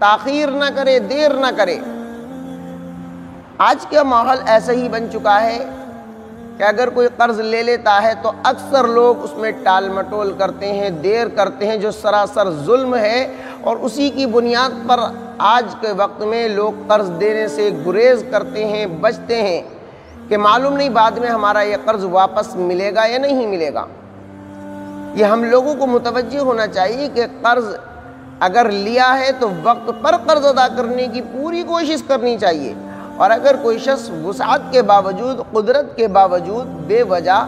تاخیر نہ کرے، دیر نہ کرے۔ آج کا ماحول ایسا ہی بن چکا ہے کہ اگر کوئی قرض لے لیتا ہے تو اکثر لوگ اس میں ٹال مٹول کرتے ہیں، دیر کرتے ہیں، جو سراسر ظلم ہے، اور اسی کی بنیاد پر آج کے وقت میں لوگ قرض دینے سے گریز کرتے ہیں، بچتے ہیں کہ معلوم نہیں بعد میں ہمارا یہ قرض واپس ملے گا یا نہیں ملے گا۔ یہ ہم لوگوں کو متوجہ ہونا چاہیے کہ قرض اگر لیا ہے تو وقت پر قرض ادا کرنے کی پوری کوشش کرنی چاہیے، اور اگر کوئی شخص وسعت کے باوجود، قدرت کے باوجود بے وجہ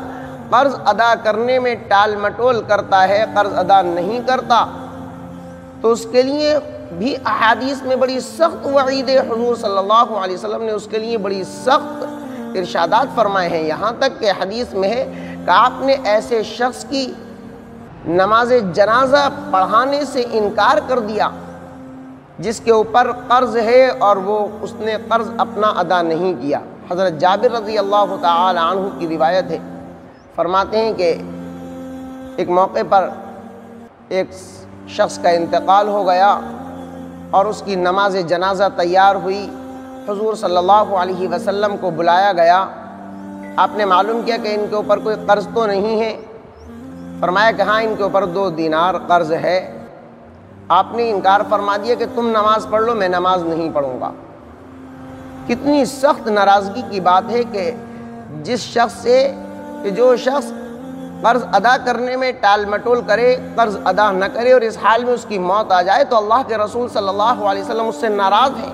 قرض ادا کرنے میں ٹال مٹول کرتا ہے، قرض ادا نہیں کرتا، تو اس کے لیے بھی احادیث میں بڑی سخت وعید ہے۔ حضور صلی اللہ علیہ وسلم نے اس کے لیے بڑی سخت ارشادات فرمائے ہیں، یہاں تک کہ حدیث میں ہے کہ آپ نے ایسے شخص کی نماز جنازہ پڑھانے سے انکار کر دیا جس کے اوپر قرض ہے اور وہ اس نے قرض اپنا ادا نہیں کیا۔ حضرت جابر رضی اللہ تعالی عنہ کی روایت ہے، فرماتے ہیں کہ ایک موقع پر ایک شخص کا انتقال ہو گیا اور اس کی نماز جنازہ تیار ہوئی، حضور صلی اللہ علیہ وسلم کو بلایا گیا۔ آپ نے معلوم کیا کہ ان کے اوپر کوئی قرض تو نہیں ہے؟ فرمایا کہ ہاں ان کے اوپر 2 دینار قرض ہے۔ آپ نے انکار فرما دیا کہ تم نماز پڑھ لو، میں نماز نہیں پڑھوں گا۔ کتنی سخت ناراضگی کی بات ہے کہ جس شخص سے کہ جو شخص قرض ادا کرنے میں ٹال مٹول کرے، قرض ادا نہ کرے، اور اس حال میں اس کی موت آ جائے تو اللہ کے رسول صلی اللہ علیہ وسلم اس سے ناراض ہیں،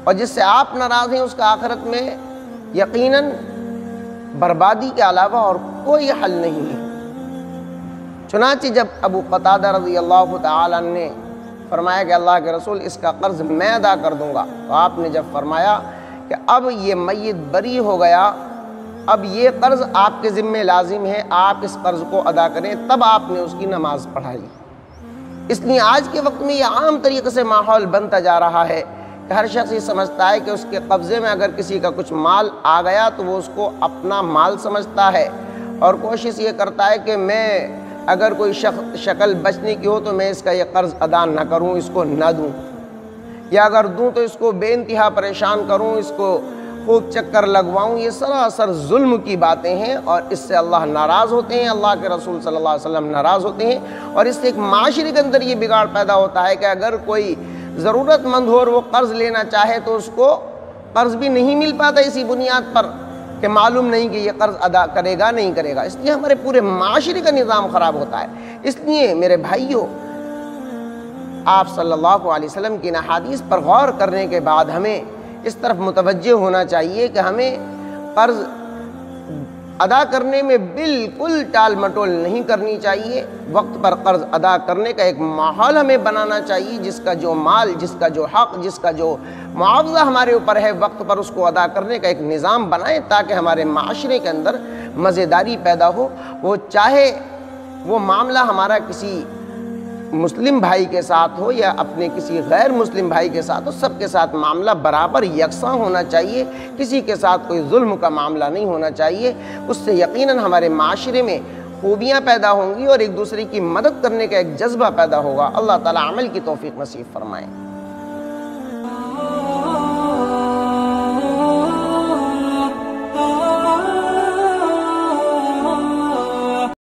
اور جس سے آپ ناراض ہیں اس کا آخرت میں یقیناً بربادی کے علاوہ اور کوئی حل نہیں ہے۔ چنانچہ جب ابو قتادہ رضی اللہ تعالیٰ عنہ نے فرمایا کہ اللہ کے رسول اس کا قرض میں ادا کر دوں گا، تو آپ نے جب فرمایا کہ اب یہ میت بری ہو گیا، اب یہ قرض آپ کے ذمہ لازم ہے، آپ اس قرض کو ادا کریں، تب آپ نے اس کی نماز پڑھائی۔ اس لیے آج کے وقت میں یہ عام طریقے سے ماحول بنتا جا رہا ہے کہ ہر شخص یہ سمجھتا ہے کہ اس کے قبضے میں اگر کسی کا کچھ مال آ گیا تو وہ اس کو اپنا مال سمجھتا ہے، اور کوشش یہ کرتا ہے کہ میں اگر کوئی شکل بچنے کی ہو تو میں اس کا یہ قرض ادا نہ کروں، اس کو نہ دوں، یا اگر دوں تو اس کو بے انتہا پریشان کروں، اس کو خوب چکر لگواؤں۔ یہ سراسر ظلم کی باتیں ہیں، اور اس سے اللہ ناراض ہوتے ہیں، اللہ کے رسول صلی اللہ علیہ وسلم ناراض ہوتے ہیں، اور اس سے ایک معاشرے کے اندر یہ بگاڑ پیدا ہوتا ہے کہ اگر کوئی ضرورت مند ہو اور وہ قرض لینا چاہے تو اس کو قرض بھی نہیں مل پاتا، اسی بنیاد پر کہ معلوم نہیں کہ یہ قرض ادا کرے گا نہیں کرے گا۔ اس لیے ہمارے پورے معاشرے کا نظام خراب ہوتا ہے۔ اس لیے میرے بھائیوں، آپ صلی اللہ علیہ وسلم کی احادیث پر غور کرنے کے بعد ہمیں اس طرف متوجہ ہونا چاہیے کہ ہمیں قرض ادا کرنے میں بالکل ٹال مٹول نہیں کرنی چاہیے، وقت پر قرض ادا کرنے کا ایک ماحول ہمیں بنانا چاہیے، جس کا جو مال، جس کا جو حق، جس کا جو معاوضہ ہمارے اوپر ہے، وقت پر اس کو ادا کرنے کا ایک نظام بنائیں تاکہ ہمارے معاشرے کے اندر مزیداری پیدا ہو۔ وہ چاہے وہ معاملہ ہمارا کسی مسلم بھائی کے ساتھ ہو یا اپنے کسی غیر مسلم بھائی کے ساتھ ہو، سب کے ساتھ معاملہ برابر یکساں ہونا چاہیے، کسی کے ساتھ کوئی ظلم کا معاملہ نہیں ہونا چاہیے۔ اس سے یقیناً ہمارے معاشرے میں خوبیاں پیدا ہوں گی اور ایک دوسرے کی مدد کرنے کا ایک جذبہ پیدا ہوگا۔ اللہ تعالیٰ عمل کی توفیق نصیب فرمائے۔